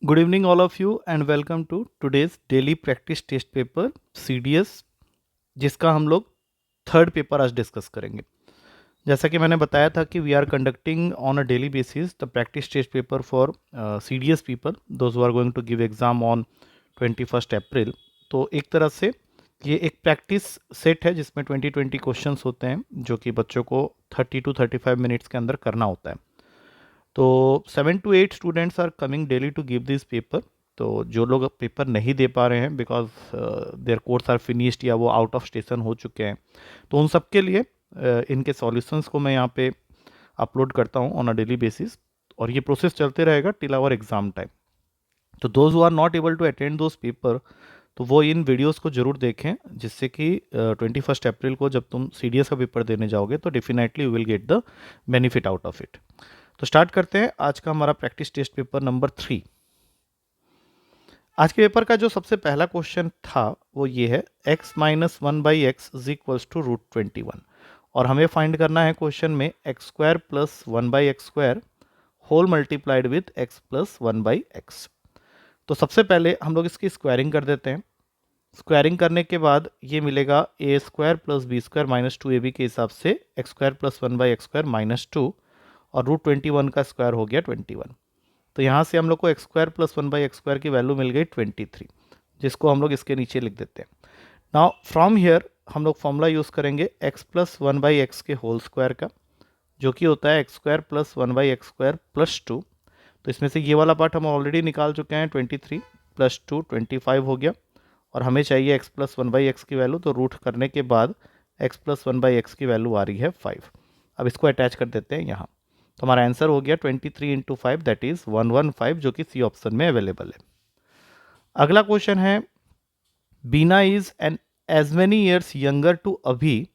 Good evening, all of you, and welcome to today's daily practice test paper CDS, जिसका हम लोग third paper आज discuss करेंगे। जैसा कि मैंने बताया था कि we are conducting on a daily basis the practice test paper for CDS people those who are going to give exam on 21 April. तो एक तरह से ये एक प्रैक्टिस सेट है जिसमें 20 क्वेश्चंस होते हैं जो कि बच्चों को 30 to 35 मिनट्स के अंदर करना होता है। तो 7 to 8 students are coming daily to give this paper. तो जो लोग पेपर नहीं दे पा रहे हैं because their course are finished या वो आउट ऑफ स्टेशन हो चुके हैं, तो उन सब के लिए इनके सॉल्यूशंस को मैं यहाँ पे अपलोड करता हूँ ऑन अ डेली बेसिस, और ये प्रोसेस चलते रहेगा टिल आवर एग्जाम टाइम। तो those who are not able to attend those paper, तो वो इन वीडियोस को जरूर देखें, जिससे कि 21 अप्रैल को जब तुम CDS का पेपर देने जाओगे तो definitely you will get the benefit out of it. तो स्टार्ट करते हैं आज का हमारा प्रैक्टिस टेस्ट पेपर नंबर 3। आज के पेपर का जो सबसे पहला क्वेश्चन था वो ये है x minus 1/x is equals to √21, और हमें फाइंड करना है क्वेश्चन में x² plus 1/x² whole multiplied with x plus 1/x। तो सबसे पहले हम लोग इसकी स्क्वायरिंग कर देते हैं। स्क्वायरिंग करने के बाद ये मिलेगा a² plus b² minus 2ab के हिसाब से x² प्लस 1/x² माइनस 2, और √21 का स्क्वायर हो गया 21। तो यहाँ से हम लोग को x² प्लस 1/x² की वैल्यू मिल गई 23, जिसको हम लोग इसके नीचे लिख देते हैं। नाउ फ्रॉम हियर हम लोग फॉर्मूला यूज़ करेंगे x प्लस 1/x के होल स्क्वायर का, जो कि होता है x² प्लस 1/x² प्लस 2। तो इसमें से ये वाला पार्ट हम ऑलरेडी निकाल चुके हैं, 23 प्लस 2 25 हो गया, और हमें चाहिए x प्लस 1/x की वैल्यू, तो रूट करने के बाद x प्लस 1/x की वैल्यू आ रही है 5। अब इसको अटैच कर देते हैं यहाँ, तो हमारा आंसर हो गया 23 इंटू 5 दैट इज 115, जो कि सी ऑप्शन में अवेलेबल है। अगला क्वेश्चन है Beena is an age many years younger to Abhi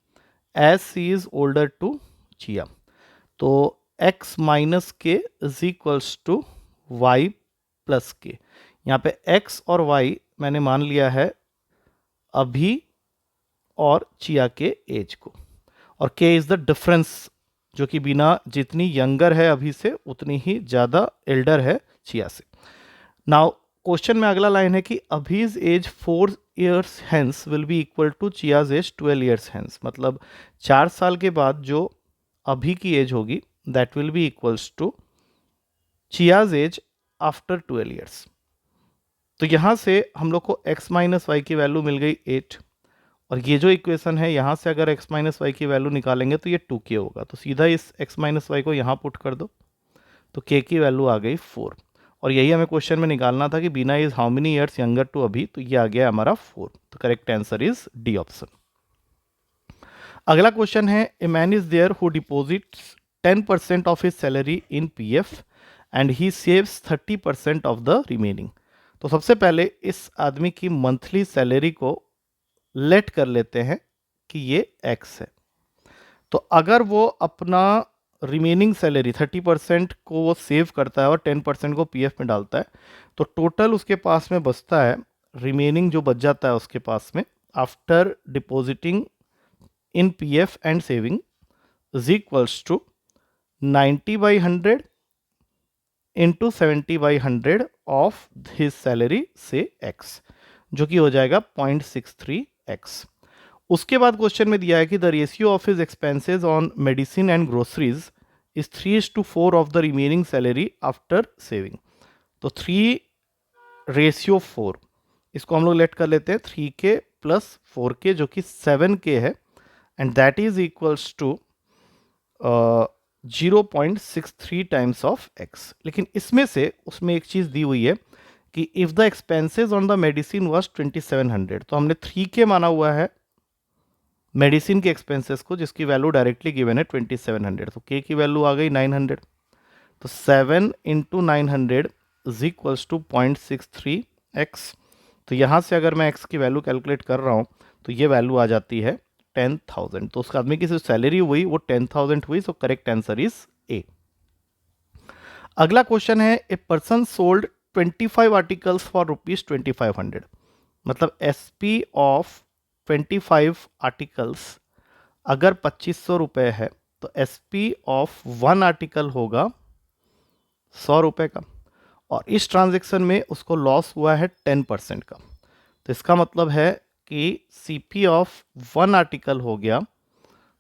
age she is older to Chiya. तो x minus K is equals to Y plus K. यहाँ पे x और y मैंने मान लिया है अभी और चिया के एज को, और k इज द डिफरेंस, जो कि बिना जितनी यंगर है अभी से उतनी ही ज़्यादा एल्डर है चिया से। नाउ क्वेश्चन में अगला लाइन है कि Abhi's age 4 years hence will be equal to Chiya's age 12 years hence. मतलब 4 साल के बाद जो अभी की एज होगी that will be equals to Chiya's age after 12 years. तो यहाँ से हम लोग को x माइनस वाई की वैल्यू मिल गई 8, और ये जो इक्वेशन है यहाँ से अगर x माइनस वाई की वैल्यू निकालेंगे तो ये 2k होगा, तो सीधा इस x माइनस वाई को यहाँ पुट कर दो, तो k की वैल्यू आ गई 4। और यही हमें क्वेश्चन में निकालना था कि Beena is how many years younger to Abhi, तो ये आ गया हमारा 4। तो correct answer is D option. अगला क्वेश्चन है a man is there who deposits 10% of his salary in PF and he saves 30% of the remaining. तो सबसे पहले इस आदमी की मंथली सैलरी को लेट कर लेते हैं कि ये x है। तो अगर वो अपना रिमेनिंग सैलरी 30% को वो सेव करता है और 10% को PF में डालता है, तो टोटल उसके पास में बचता है, रिमेनिंग जो बच जाता है उसके पास में after depositing in PF and saving is equals to 90/100 into 70/100 of his salary से x, जो कि हो जाएगा 0.63x। उसके बाद क्वेश्चन में दिया है कि the ratio of his expenses on medicine and groceries is 3:4 of the remaining salary after saving. तो 3:4, इसको हम लोग लेट कर लेते हैं 3k प्लस 4k, जो कि 7k है, and that is equals to 0.63 times of x। लेकिन इसमें से उसमें एक चीज़ दी हुई है कि if the expenses on the medicine was 2700, तो हमने 3k माना हुआ है मेडिसिन के एक्सपेंसेस को, जिसकी वैल्यू डायरेक्टली गिवन है 2700, तो k की वैल्यू आ गई 900। तो 7 into 900 is equals to 0.63x। तो यहाँ से अगर मैं x की वैल्यू कैलकुलेट कर रहा हूँ तो ये वैल्यू आ जाती है 10,000। तो उस आदमी की जो सैलरी हुई वो 10,000 हुई, सो करेक्ट आंसर इज ए। अगला क्वेश्चन है a person sold 25 articles for ₹2500। मतलब SP ऑफ 25 आर्टिकल्स अगर 2500 रुपये है, तो SP ऑफ 1 आर्टिकल होगा 100 रुपये का, और इस ट्रांजैक्शन में उसको लॉस हुआ है 10% का। तो इसका मतलब है कि CP ऑफ वन आर्टिकल हो गया,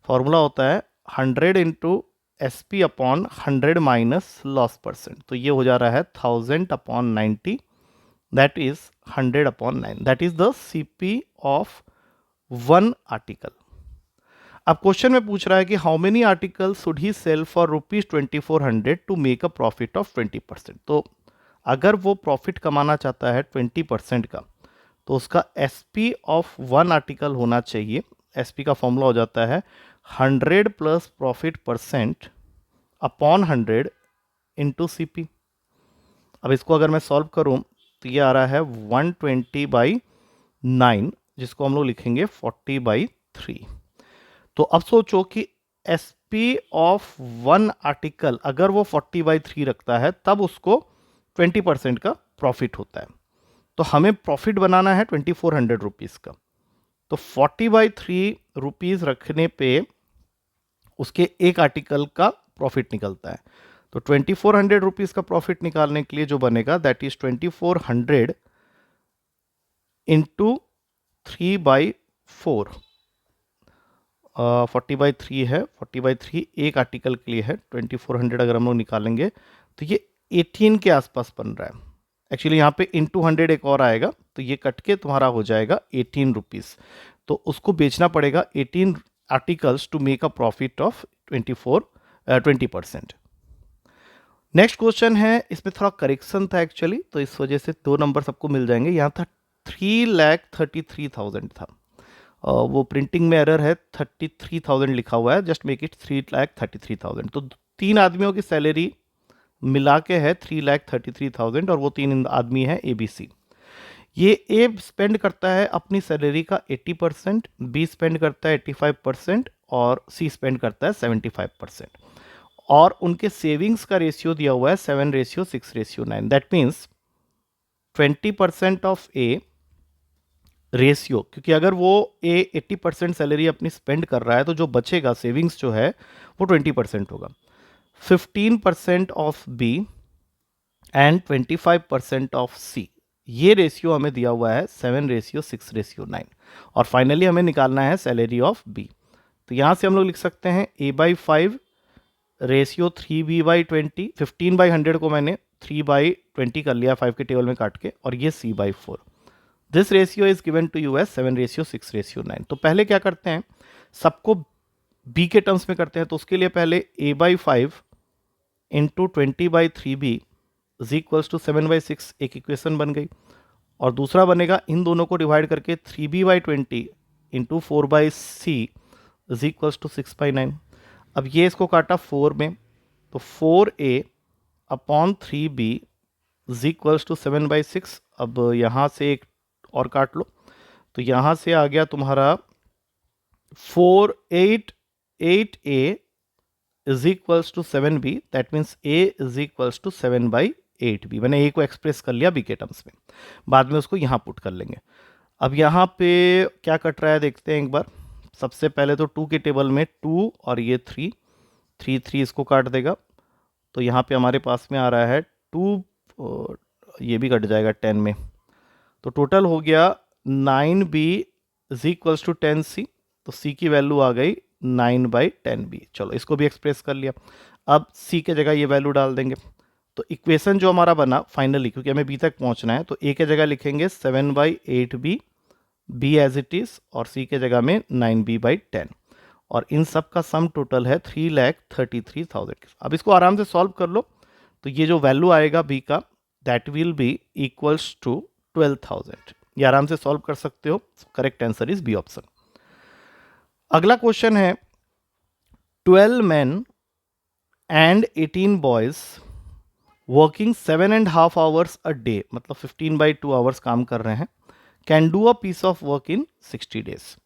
फॉर्मूला होता है 100 into SP upon 100 minus loss percent. तो ये हो जा रहा है 1000 upon 90, that is 100 upon 9, that is the CP of one article. अब क्वेश्चन में पूछ रहा है कि how many article should he sell for ₹2400 to make a profit of 20%। तो अगर वो प्रॉफिट कमाना चाहता है 20% का, तो उसका SP ऑफ वन आर्टिकल होना चाहिए। SP का फॉर्मूला हो जाता है 100 plus profit percent upon 100 into CP। अब इसको अगर मैं सॉल्व करूं तो ये आ रहा है 120/9, जिसको हम लोग लिखेंगे 40/3। तो अब सोचो कि SP ऑफ वन आर्टिकल अगर वो 40/3 रखता है तब उसको 20% का प्रॉफिट होता है। तो हमें प्रॉफिट बनाना है 2400 रुपीज़ का। तो 40/3 रुपीज़ रखने पे उसके एक आर्टिकल का प्रॉफिट निकलता है। तो 2400 रुपीज़ का प्रॉफिट निकालने के लिए जो बनेगा दैट इज 2400 इंटू 3/4। 40/3 है, 40/3 एक आर्टिकल के लिए है। 2400 अगर हम लोग निकालेंगे तो ये 18 के आसपास बन रहा है। एक्चुअली यहाँ पे इंटू 100 एक और आएगा, तो ये कट के तुम्हारा हो जाएगा 18 रुपीज़। तो उसको बेचना पड़ेगा 18 articles to make a profit of 20%। Next question है, इसमें थोड़ा करेक्शन था एक्चुअली, तो इस वजह से 2 नंबर सबको मिल जाएंगे। यहाँ था 3,33,000 था, वो प्रिंटिंग में एरर है, 33,000 लिखा हुआ है, जस्ट मेक इट 3,33,000। तो 3 आदमियों की सैलरी मिला के है 3,33,000 और वो 3 आदमी है ABC। ये A स्पेंड करता है अपनी सैलरी का 80%, B स्पेंड करता है 85% और C स्पेंड करता है 75%। और उनके सेविंग्स का रेशियो दिया हुआ है 7:6:9। That means 20% of A ratio, क्योंकि अगर वो A 80% सैलरी अपनी स्पेंड कर रहा है तो जो बचेगा सेविंग्स जो है वो 20% होगा। 15% of B and 25% of C, ये रेशियो हमें दिया हुआ है 7:6:9। और फाइनली हमें निकालना है सैलरी ऑफ B। तो यहाँ से हम लोग लिख सकते हैं A/5 रेशियो 3B/20। 15/100 को मैंने 3/20 कर लिया 5 के टेबल में काट के, और ये C/4। This ratio is given to you as 7:6:9। तो पहले क्या करते हैं, सबको B के टर्म्स में करते हैं। तो उसके लिए पहले A/5 into 20/3B is equals to 7/6, एक इक्वेशन बन गई। और दूसरा बनेगा इन दोनों को डिवाइड करके 3B/20 into 4/C is equals to 6/9। अब ये इसको काटा 4 में, तो 4A upon 3B is equals to 7/6। अब यहाँ से एक और काट लो, तो यहाँ से आ गया तुम्हारा 4/8A is equals to 7B। That means A is equals to 7/8B। मैंने A को एक्सप्रेस कर लिया B के टर्म्स में, बाद में उसको यहाँ पुट कर लेंगे। अब यहाँ पे क्या कट रहा है देखते हैं एक बार। सबसे पहले तो 2 के टेबल में 2 और ये 3 इसको काट देगा। तो यहाँ पे हमारे पास में आ रहा है 2, ये भी कट जाएगा 10 में। तो टोटल हो गया 9B is equals to 10C। तो C की वैल्यू आ गई 9/10B। चलो इसको भी एक्सप्रेस कर लिया। अब C के जगह ये वैल्यू डाल देंगे। तो इक्वेशन जो हमारा बना फाइनली, क्योंकि हमें B तक पहुंचना है, तो A के जगह लिखेंगे 7/8B, B as it is, और C के जगह में 9B/10। और इन सब का सम टोटल है 3,33,000। अब इसको आराम से सॉल्व कर लो। तो ये जो वैल्यू आएगा B का, that will be equals to 12,000। ये आराम से सॉल्व कर सकते हो। Correct answer is B option. अगला क्वेश्चन है, 12 men and 18 boys working 7.5 hours a day, मतलब 15/2 आवर्स काम कर रहे हैं, can do a piece of work in 60 days।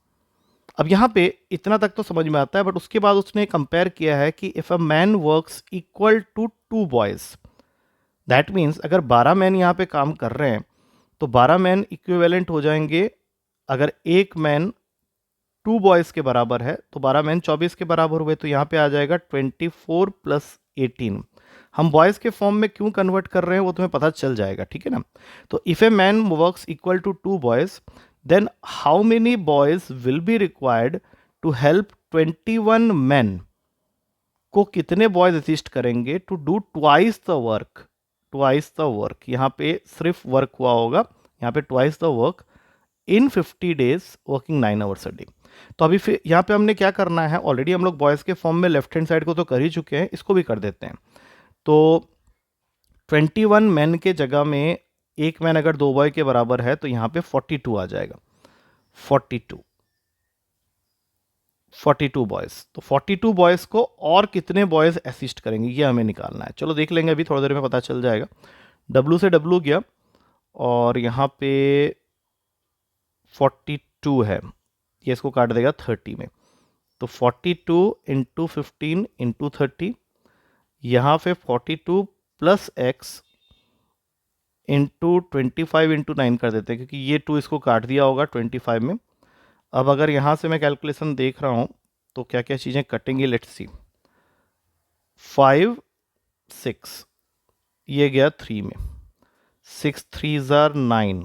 अब यहाँ पे इतना तक तो समझ में आता है, बट उसके बाद उसने कंपेयर किया है कि if a man works equal to 2 boys, that means अगर 12 मैन यहाँ पे काम कर रहे हैं तो 12 मैन इक्विवेलेंट हो जाएंगे। अगर एक मैन 2 बॉयज के बराबर है तो 12 मैन 24 के बराबर हुए। तो यहाँ पे आ जाएगा 24 + 18। हम बॉयज़ के फॉर्म में क्यों कन्वर्ट कर रहे हैं वो तुम्हें पता चल जाएगा, ठीक है ना। तो if a man works equal to 2 boys, then how many boys will be required to help 21 man, को कितने बॉयज असिस्ट करेंगे to do twice the work. Twice the work, यहाँ पे सिर्फ वर्क हुआ होगा, यहाँ पे twice the work in 50 days working 9 hours a day. तो अभी फिर यहाँ पे हमने क्या करना है, ऑलरेडी हम लोग बॉयज़ के फॉर्म में लेफ्ट हैंड साइड को तो कर ही चुके हैं, इसको भी कर देते हैं। तो 21 मैन के जगह में एक मैन अगर 2 बॉय के बराबर है तो यहाँ पे 42 आ जाएगा। 42 बॉयज़, तो 42 बॉयज़ को और कितने बॉयज़ असिस्ट करेंगे ये हमें निकालना है। चलो देख लेंगे, अभी थोड़ी देर में पता चल जाएगा। W से W गया और यहाँ पे 42 है, ये इसको काट देगा 30 में। तो 42 इंटू 15 इंटू 30, यहाँ पे 42 प्लस एक्स इंटू 25 इंटू 9 कर देते हैं, क्योंकि ये 2 इसको काट दिया होगा 25 में। अब अगर यहाँ से मैं कैलकुलेशन देख रहा हूँ तो क्या क्या चीज़ें कटेंगी, लेट्स सी। 5 6 ये गया 3 में, 6 3 ज़ार 9,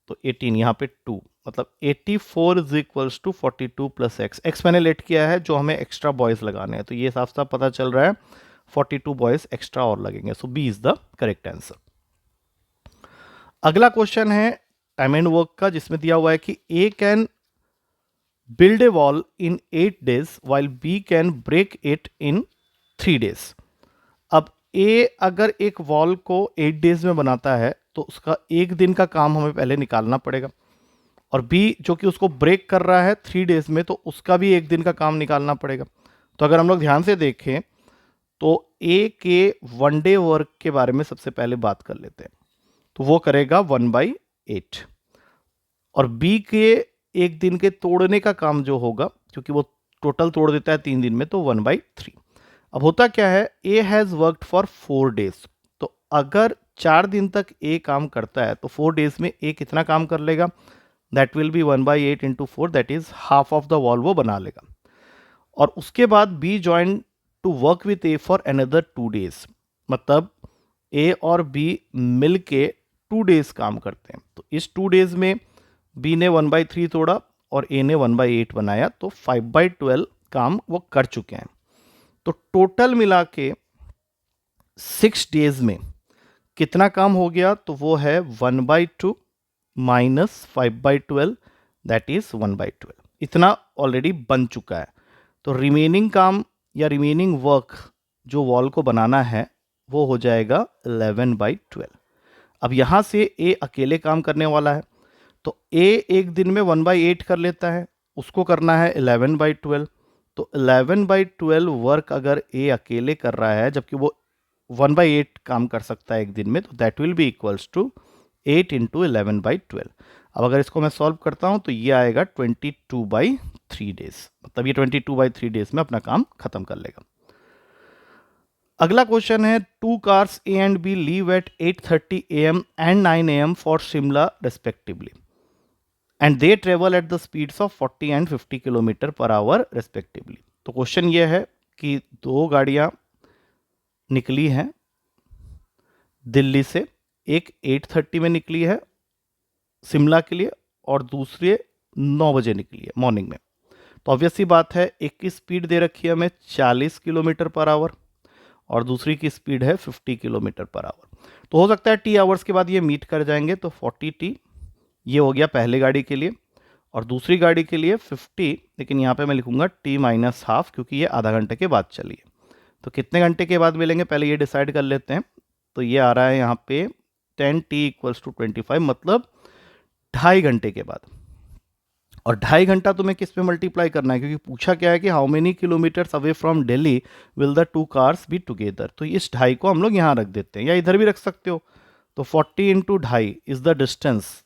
तो 18, यहाँ पे 2, मतलब 84 is equals to 42 plus x. X मैंने लेट किया है जो हमें एक्स्ट्रा बॉयज़ लगाने हैं, तो ये साफ साफ पता चल रहा है 42 बॉयज़ एक्स्ट्रा और लगेंगे। So B is the correct answer. अगला क्वेश्चन है टाइम एंड वर्क का, जिसमें दिया हुआ है कि A can build a wall in 8 days while B can break it in 3 days। अब A अगर एक वॉल को 8 डेज में बनाता है तो उसका एक दिन का काम हमें पहले निकालना पड़ेगा, और B जो कि उसको ब्रेक कर रहा है 3 डेज में, तो उसका भी एक दिन का काम निकालना पड़ेगा। तो अगर हम लोग ध्यान से देखें तो A के 1 डे वर्क के बारे में सबसे पहले बात कर लेते हैं, तो वो करेगा 1/8, और B के एक दिन के तोड़ने का काम जो होगा, क्योंकि वो टोटल तोड़ देता है 3 दिन में, तो 1/3। अब होता क्या है, A has worked for 4 days, तो अगर 4 दिन तक ए काम करता है तो 4 डेज में ए कितना काम कर लेगा, that will be 1/8 into 4, that is half of the wall वो बना लेगा। और उसके बाद B join to work with A for another 2 days, मतलब ए और बी मिल के 2 डेज काम करते हैं। तो इस 2 डेज में बी ने 1/3 तोड़ा और ए ने 1/8 बनाया, तो 5/12 काम वो कर चुके हैं। तो टोटल मिला के 6 डेज में कितना काम हो गया, तो वो है 1/2 माइनस 5/12, दैट इज 1/12। इतना ऑलरेडी बन चुका है। तो रिमेनिंग काम या रिमेनिंग वर्क जो वॉल को बनाना है वो हो जाएगा 11/12। अब यहाँ से ए अकेले काम करने वाला है, तो ए एक दिन में 1/8 कर लेता है, उसको करना है 11/12। तो 11/12 वर्क अगर ए अकेले कर रहा है जबकि वो 1/8 काम कर सकता है एक दिन में, तो that will be equals to 8 into 11/12। अब अगर इसको मैं सॉल्व करता हूँ तो ये आएगा 22/3 डेज, मतलब ये 22/3 डेज में अपना काम खत्म कर लेगा। अगला क्वेश्चन है 2 cars A and B leave at 8:30 AM and 9 AM for Shimla respectively, and they travel at the speeds of 40 and 50 kilometre per our respectively. तो क्वेश्चन ये है कि 2 गाड़ियाँ निकली हैं दिल्ली से, एक 8:30 में निकली है शिमला के लिए और दूसरी 9 बजे निकली है मॉर्निंग में। तो ऑब्वियस सी बात है, एक की स्पीड दे रखी है हमें 40 किलोमीटर पर आवर और दूसरी की स्पीड है 50 किलोमीटर पर आवर। तो हो सकता है टी आवर्स के बाद ये मीट कर जाएंगे, तो 40T ये हो गया पहले गाड़ी के लिए, और दूसरी गाड़ी के लिए 50, लेकिन यहाँ पे मैं लिखूंगा T माइनस हाफ, क्योंकि ये आधा घंटे के बाद चली है। तो कितने घंटे के बाद मिलेंगे पहले ये डिसाइड कर लेते हैं। तो ये आ रहा है यहाँ पे 10T इक्वल्स टू 25, मतलब 2.5 घंटे के बाद। और 2.5 घंटा तुम्हें किस पे मल्टीप्लाई करना है, क्योंकि पूछा क्या है कि how many kilometres away from Delhi will the 2 cars be together. तो इस 2.5 को हम लोग यहाँ रख देते हैं, या इधर भी रख सकते हो। तो 40 इंटू 2.5 इज द डिस्टेंस,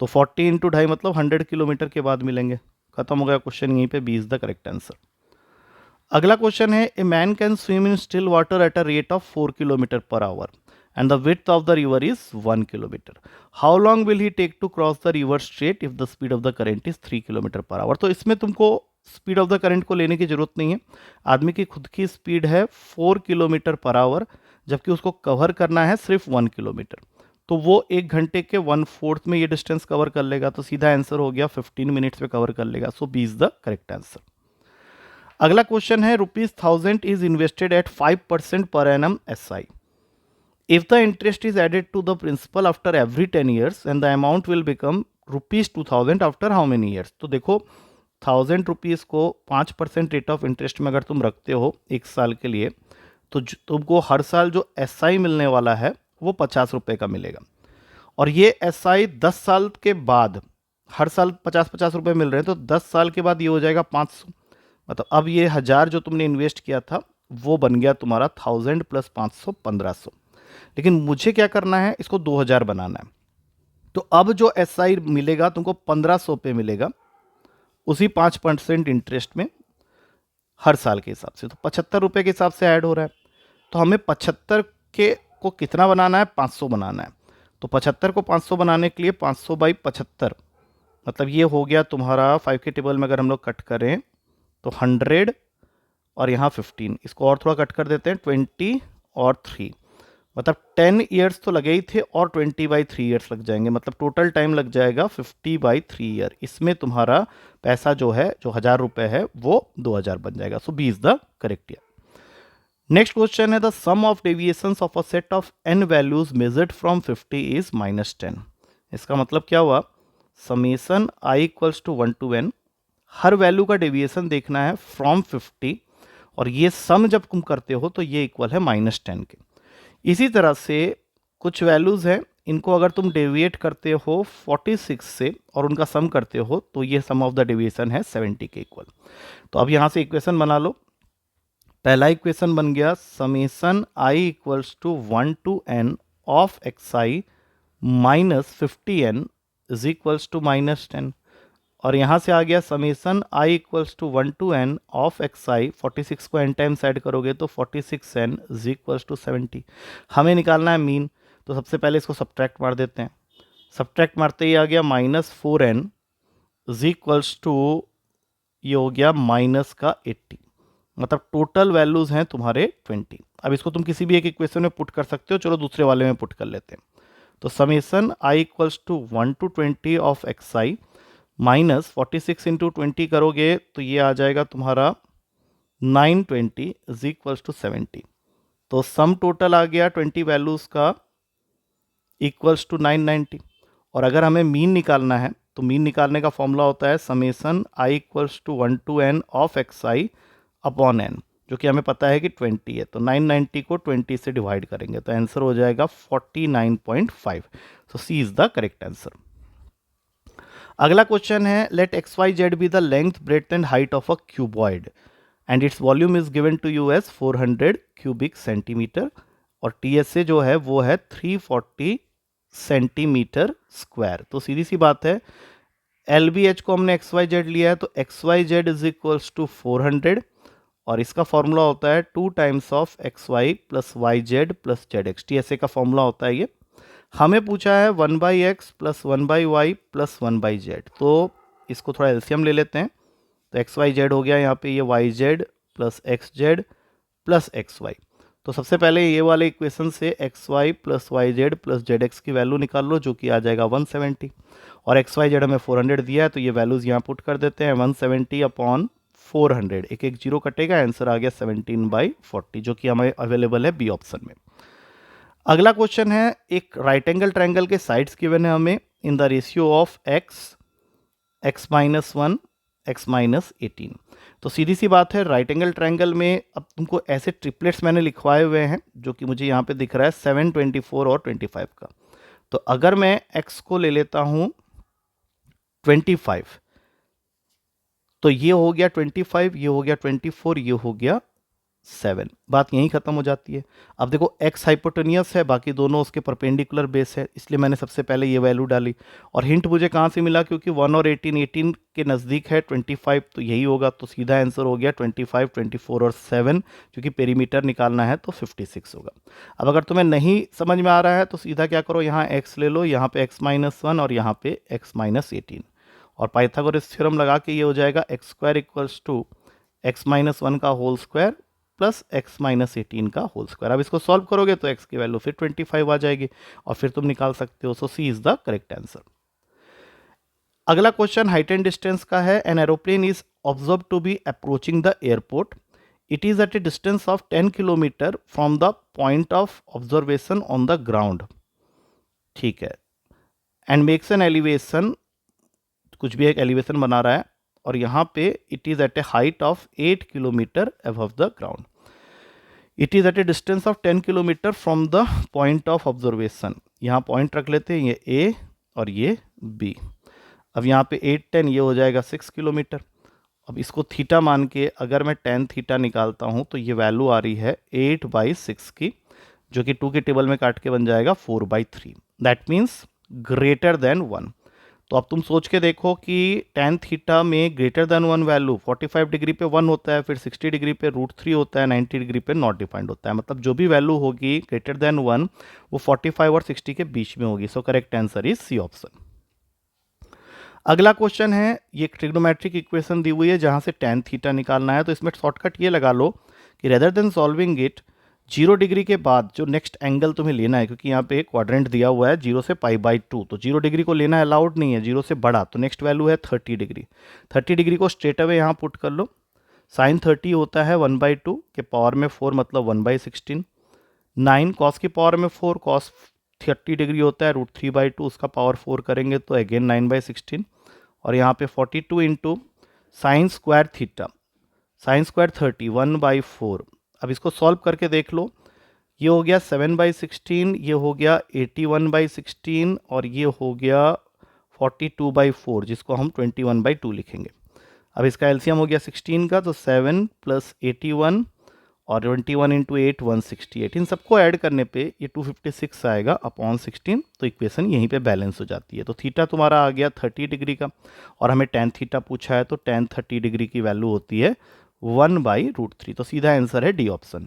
तो 40 इंटू 2.5 मतलब 100 किलोमीटर के बाद मिलेंगे। खत्म हो गया क्वेश्चन, यहीं पे B is the correct answer. अगला क्वेश्चन है a man can swim in still water at a rate of 4 kilometer per hour and the width of the river is 1 kilometer. How long will he take to cross the river straight if the speed of the current is 3 kilometer per hour? तो इसमें तुमको speed of the current को लेने की जरूरत नहीं है। आदमी की खुद की स्पीड है 4 किलोमीटर पर आवर, जबकि उसको कवर करना है सिर्फ 1 किलोमीटर। तो वो 1 घंटे के 1/4 में ये डिस्टेंस कवर कर लेगा। तो सीधा आंसर हो गया 15 मिनट्स में कवर कर लेगा। So B is the correct answer. अगला क्वेश्चन है ₹1000 is invested at 5% per annum SI। If the interest is added to the principal after every 10 years and the amount will become ₹2000 after how many years? तो देखो 1000 rupees को 5% rate of interest में अगर तुम रखते हो 1 साल के लिए, तो तुमको हर साल जो SI मिलने वाला है वो 50 रुपये का मिलेगा। और ये SI 10 साल के बाद, हर साल 50-50 रुपये मिल रहे हैं, तो 10 साल के बाद ये हो जाएगा 500। मतलब अब ये 1000 जो तुमने इन्वेस्ट किया था वो बन गया तुम्हारा 1000 + 500 1500। लेकिन मुझे क्या करना है, इसको 2000 बनाना है। तो अब जो SI मिलेगा तुमको 1500 पे मिलेगा, उसी 5% इंटरेस्ट में हर साल के हिसाब से। तो 75 रुपये के हिसाब से ऐड हो रहा है। तो हमें 75 के को कितना बनाना है, 500 बनाना है। तो 75 को 500 बनाने के लिए 500/75, मतलब ये हो गया तुम्हारा 5 के टेबल में अगर हम लोग कट करें तो 100 और यहाँ 15, इसको और थोड़ा कट कर देते हैं 20 और 3, मतलब 10 ईयर्स तो लगे ही थे और 20/3 ईयर्स लग जाएंगे, मतलब टोटल टाइम लग जाएगा 50/3 ईयर। इसमें तुम्हारा पैसा जो है, जो 1000 रुपये है, वो 2000 बन जाएगा। So B is the correct year. Next question है the sum of deviations of a set of n values measured from 50 is -10। इसका मतलब क्या हुआ, summation i equals to 1 to n, हर वैल्यू का डेविएशन देखना है फ्रॉम 50, और ये सम जब तुम करते हो तो ये इक्वल है -10 के। इसी तरह से कुछ वैल्यूज़ हैं, इनको अगर तुम डेविएट करते हो 46 से और उनका सम करते हो तो ये सम ऑफ द डेविएशन है 70 के इक्वल। तो अब यहाँ से इक्वेशन बना लो। पहला इक्वेशन बन गया summation i equals to 1 to n of xi minus 50n is equals to -10, और यहाँ से आ गया summation i equals to 1 to n of xi, 46 को n टाइम्स ऐड करोगे तो 46n इज इक्वल्स टू 70। हमें निकालना है मीन, तो सबसे पहले इसको सब्ट्रैक्ट मार देते हैं। सब्ट्रैक्ट मारते ही आ गया -4n इज इक्वल्स टू, ये हो गया -80, मतलब टोटल वैल्यूज हैं तुम्हारे 20। अब इसको तुम किसी भी एक इक्वेशन में पुट कर सकते हो, चलो दूसरे वाले में पुट कर लेते हैं। तो summation i equals to 1 to 20 of xi minus 46 into 20 करोगे तो ये आ जाएगा तुम्हारा 920 इज इक्वल्स टू 70। तो सम टोटल आ गया 20 वैल्यूज़ का इक्वल्स टू 990। और अगर हमें मीन निकालना है तो मीन निकालने का फॉर्मूला होता है summation i equals to 1 to n of xi upon n, जो कि हमें पता है कि 20 है। तो 990 को 20 से डिवाइड करेंगे तो आंसर हो जाएगा 49.5। So C is the correct answer. अगला क्वेश्चन है let XYZ be the length breadth and height of a cuboid and its volume is given to you as 400 cubic centimeter, और TSA जो है वो है 340 सेंटीमीटर स्क्वायर। तो सीधी सी बात है, LBH को हमने XYZ लिया है तो XYZ इज इक्वल्स टू 400, और इसका फॉर्मूला होता है 2 times of XY plus YZ plus ZX। TSA का फॉर्मूला होता है ये। हमें पूछा है 1/x plus 1/y plus 1/z, तो इसको थोड़ा एलसीएम ले लेते हैं। तो XYZ हो गया यहाँ पे ये YZ plus XZ plus XY। तो सबसे पहले ये वाले इक्वेशन से XY plus YZ plus ZX की वैल्यू निकाल लो, जो कि आ जाएगा 170, और XYZ हमें 400 दिया है तो ये वैल्यूज़ यहाँ पुट कर देते हैं 170 अपॉन 400, एक एक जीरो कटेगा, आंसर आ गया 17/40, जो कि हमें अवेलेबल है बी ऑप्शन में। अगला क्वेश्चन है एक राइट एंगल ट्रायंगल के साइड्स गिवन है हमें in the ratio of x -1 x -18। तो सीधी सी बात है, राइट एंगल ट्रायंगल में अब तुमको ऐसे ट्रिपलेट्स मैंने लिखवाए हुए हैं जो कि मुझे यहाँ पे दिख रहा है 7, 24 और 25 का। तो अगर मैं x को ले लेता हूँ 25, तो ये हो गया 25, ये हो गया 24, ये हो गया 7, बात यहीं खत्म हो जाती है। अब देखो x हाइपोटेनियस है, बाकी दोनों उसके परपेंडिकुलर बेस है, इसलिए मैंने सबसे पहले ये वैल्यू डाली। और हिंट मुझे कहाँ से मिला, क्योंकि 1 और 18 के नज़दीक है 25, तो यही होगा। तो सीधा आंसर हो गया 25, 24 और 7, क्योंकि पेरीमीटर निकालना है तो 56 होगा। अब अगर तुम्हें नहीं समझ में आ रहा है तो सीधा क्या करो, यहाँ x ले लो, यहाँ पे x -1 और यहाँ पे x -18, और पाइथागोरस थ्योरम लगा के ये हो जाएगा x square equals to x minus 1 का whole square plus x minus 18 का होल स्क्वायर। अब इसको सॉल्व करोगे तो एक्स की वैल्यू फिर 25 आ जाएगी और फिर तुम निकाल सकते हो। So C is the correct answer. अगला क्वेश्चन हाइट एंड डिस्टेंस का है। An aeroplane is observe to be approaching the airport. It is at a distance of 10 kilometer from the point of observation on the ground. ठीक है। And makes an elevation, कुछ भी एक elevation बना रहा है, और यहाँ पे it is at a height of 8 kilometer above the ground. It is at a distance of 10 kilometer from the point of observation. यहाँ पॉइंट रख लेते हैं, ये ए और ये बी। अब यहाँ पे 8 10 ये हो जाएगा 6 किलोमीटर। अब इसको थीटा मान के अगर मैं tan थीटा निकालता हूँ तो ये वैल्यू आ रही है 8/6 की, जो कि 2 के टेबल में काट के बन जाएगा 4/3। That means greater than 1। तो अब तुम सोच के देखो कि tan थीटा में ग्रेटर देन 1 वैल्यू 45 डिग्री पे 1 होता है, फिर 60 डिग्री पे √3 होता है, 90 डिग्री पे नॉट डिफाइंड होता है। मतलब जो भी वैल्यू होगी ग्रेटर देन 1 वो 45 और 60 के बीच में होगी। So correct answer is C option. अगला क्वेश्चन है, ये एक ट्रिग्नोमेट्रिक इक्वेशन दी हुई है जहां से tan थीटा निकालना है। तो इसमें शॉर्टकट ये लगा लो कि rather than solving it 0 degree के बाद जो नेक्स्ट एंगल तुम्हें लेना है, क्योंकि यहाँ पे क्वाड्रेंट दिया हुआ है 0 से π/2, तो 0 डिग्री को लेना अलाउड नहीं है, 0 से बड़ा। तो नेक्स्ट वैल्यू है 30 डिग्री। 30 डिग्री को स्ट्रेट अवे यहाँ पुट कर लो। साइन 30 होता है 1/2 के पावर में 4, मतलब 1/16। 9 कॉस की पावर में 4, कॉस 30 डिग्री होता है √3/2, उसका पावर 4 करेंगे तो अगेन 9/16। और यहाँ पे 42 into sine square theta, sine square 30 1/4। अब इसको सॉल्व करके देख लो, ये हो गया 7/16, ये हो गया 81/16 और ये हो गया 42/4, जिसको हम 21/2 लिखेंगे। अब इसका एलसीएम हो गया 16 का, तो 7 + 81 और 21 इंटू 8 168। इन सबको ऐड करने पे ये 256 आएगा अपॉन 16। तो इक्वेशन यहीं पे बैलेंस हो जाती है। तो थीटा तुम्हारा आ गया 30 डिग्री का, और हमें tan थीटा पूछा है, तो tan 30 डिग्री की वैल्यू होती है 1/√3। तो सीधा आंसर है डी ऑप्शन।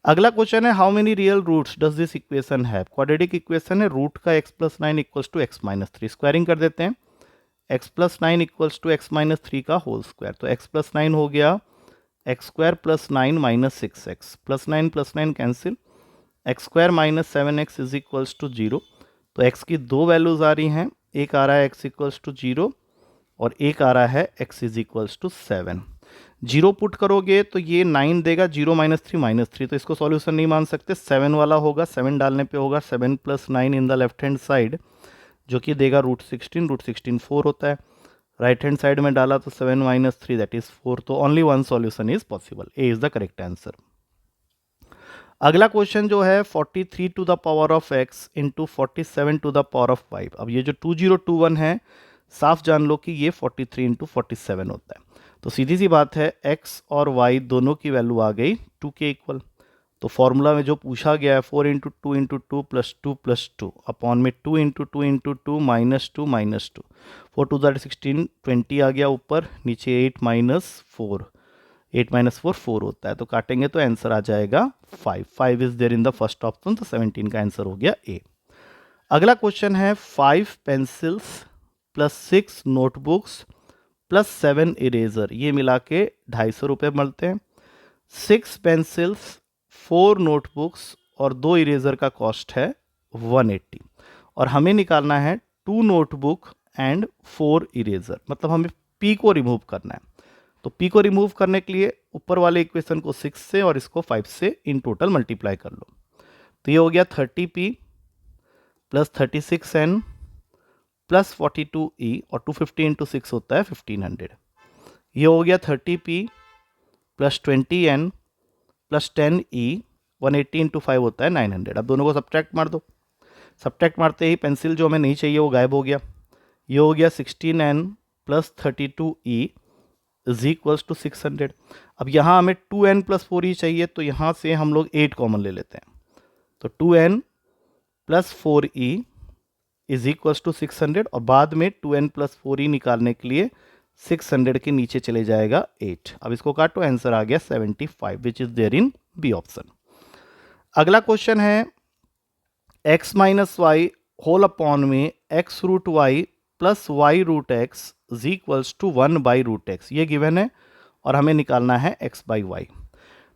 अगला क्वेश्चन है, how many real roots does this equation have. Quadratic equation है, रूट का x + 9 = x - 3। स्क्वायरिंग कर देते हैं, x + 9 = x - 3 का होल स्क्वायर। तो x + 9 हो गया x² + 9 - 6x, +9 cancel, x² - 7x = 0। तो x की दो वैल्यूज आ रही हैं, एक आ रहा है x = 0 और एक आ रहा है x = 7। 0 पुट करोगे तो ये 9 देगा, 0 - 3 -3, तो इसको सॉल्यूशन नहीं मान सकते। 7 वाला होगा, 7 डालने पे होगा 7 + 9 in the left hand side, जो कि देगा √16। √16 4 होता है। राइट हैंड साइड में डाला तो 7 - 3 दैट इज 4। तो only one solution is possible, A is the correct answer. अगला क्वेश्चन जो है 43 to the power of x into 47 to the power of 5। अब ये जो 2021 है, साफ जान लो कि ये 43 इंटू 47 होता है। तो सीधी सी बात है, x और y दोनों की वैल्यू आ गई 2 के इक्वल। तो फॉर्मूला में जो पूछा गया है 4 × 2 × 2 + 2 + 2 अपॉन में 2 × 2 × 2 -2 -2 4 2 16 20 आ गया ऊपर, नीचे 8 - 4, 8 - 4 4 होता है। तो काटेंगे तो आंसर आ जाएगा 5। 5 is there in the first option, तो 17 का आंसर हो गया ए। अगला क्वेश्चन है, 5 पेंसिल्स + 6 नोटबुक्स + 7 इरेजर, ये मिला के 250 रुपये मिलते हैं। 6 पेंसिल्स, 4 नोटबुक्स और 2 इरेजर का कॉस्ट है 180, और हमें निकालना है 2 नोटबुक एंड 4 इरेजर, मतलब हमें P को रिमूव करना है। तो P को रिमूव करने के लिए ऊपर वाले इक्वेशन को 6 से और इसको 5 से इन टोटल मल्टीप्लाई कर लो। तो ये हो गया 30P + 36N + 42E, और 250 × 6 होता है 1500। ये हो गया 30P + 20N + 10E, 180 × 5 होता है 900। अब दोनों को सब्ट्रैक्ट मार दो। सब्ट्रैक्ट मारते ही पेंसिल जो हमें नहीं चाहिए वो गायब हो गया। ये हो गया 16N + 32E = 600। अब यहाँ हमें 2N + 4E चाहिए, तो यहाँ से हम लोग 8 कॉमन ले लेते हैं। तो 2N + 4E = 600, और बाद में 2N + 4E निकालने के लिए 600 के नीचे चले जाएगा 8। अब इसको काटो, आंसर आ गया 75, which is there in B option. अगला क्वेश्चन है, x - y होल अपॉन में x √y plus y root x is equals to 1/√x, ये गिवन है और हमें निकालना है x/y।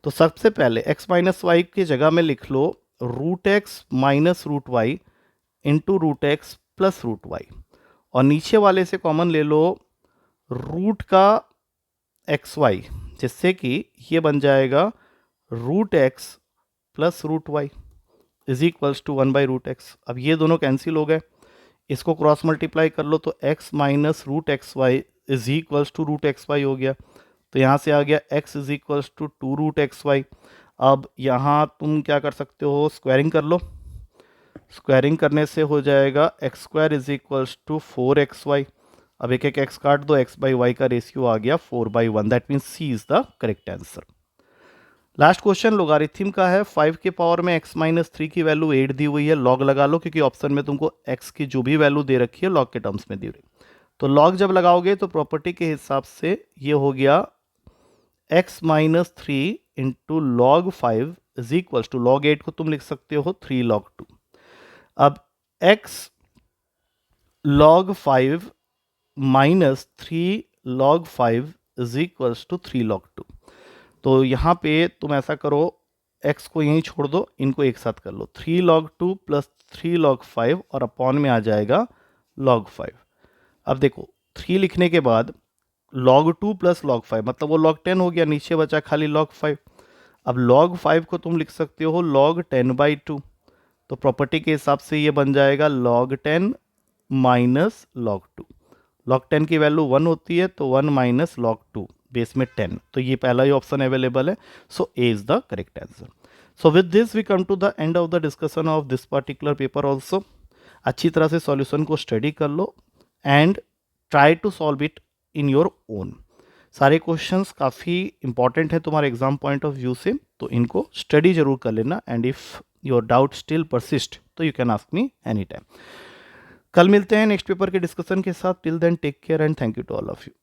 तो सबसे पहले x माइनस वाई की जगह में लिख लो √x minus √y into √x plus √y, और नीचे वाले से कॉमन ले लो रूट का xy, जिससे कि ये बन जाएगा √x plus √y is equals to 1/√x। अब ये दोनों कैंसिल हो गए, इसको क्रॉस मल्टीप्लाई कर लो तो x minus √xy is equals to √xy हो गया। तो यहाँ से आ गया x is equals to 2√xy। अब यहाँ तुम क्या कर सकते हो, स्क्वायरिंग कर लो। स्क्वायरिंग करने से हो जाएगा x² is equals to 4xy। अब एक एक x काट दो, x/y का रेशियो आ गया 4/1। That means C is the correct answer. Last question logarithm का है। 5 के पावर में x माइनस 3 की वैल्यू 8 दी हुई है, लॉग लगा लो क्योंकि ऑप्शन में तुमको x की जो भी वैल्यू दे रखी है लॉग के टर्म्स में दी हुई। तो लॉग जब लगाओगे तो प्रॉपर्टी के हिसाब से ये हो गया x minus 3 into log 5 is equals to log 8 को तुम लिख सकते हो 3 log 2। अब x log 5 minus 3 log 5 is equals to 3 log 2। तो यहाँ पे तुम ऐसा करो, x को यहीं छोड़ दो, इनको एक साथ कर लो, 3 log 2 प्लस 3 log 5 और अपॉन में आ जाएगा log 5। अब देखो 3 लिखने के बाद log 2 प्लस log 5 मतलब वो log 10 हो गया, नीचे बचा खाली log 5। अब log 5 को तुम लिख सकते हो log 10/2। तो प्रॉपर्टी के हिसाब से ये बन जाएगा log 10 माइनस log 2। log 10 की वैल्यू 1 होती है तो 1 माइनस log 2 बेस में 10। तो ये पहला ही ऑप्शन अवेलेबल है, so A is the correct answer. So with this we come to the end of the discussion of this particular paper also. अच्छी तरह से सॉल्यूशन को स्टडी कर लो and try to solve it in your own. सारे questions काफ़ी important हैं तुम्हारे एग्जाम पॉइंट ऑफ व्यू से, तो इनको स्टडी जरूर कर लेना and if your doubt still persist तो you can ask me any time. कल मिलते हैं नेक्स्ट पेपर के डिस्कशन के साथ। Till then take care and thank you to all of you.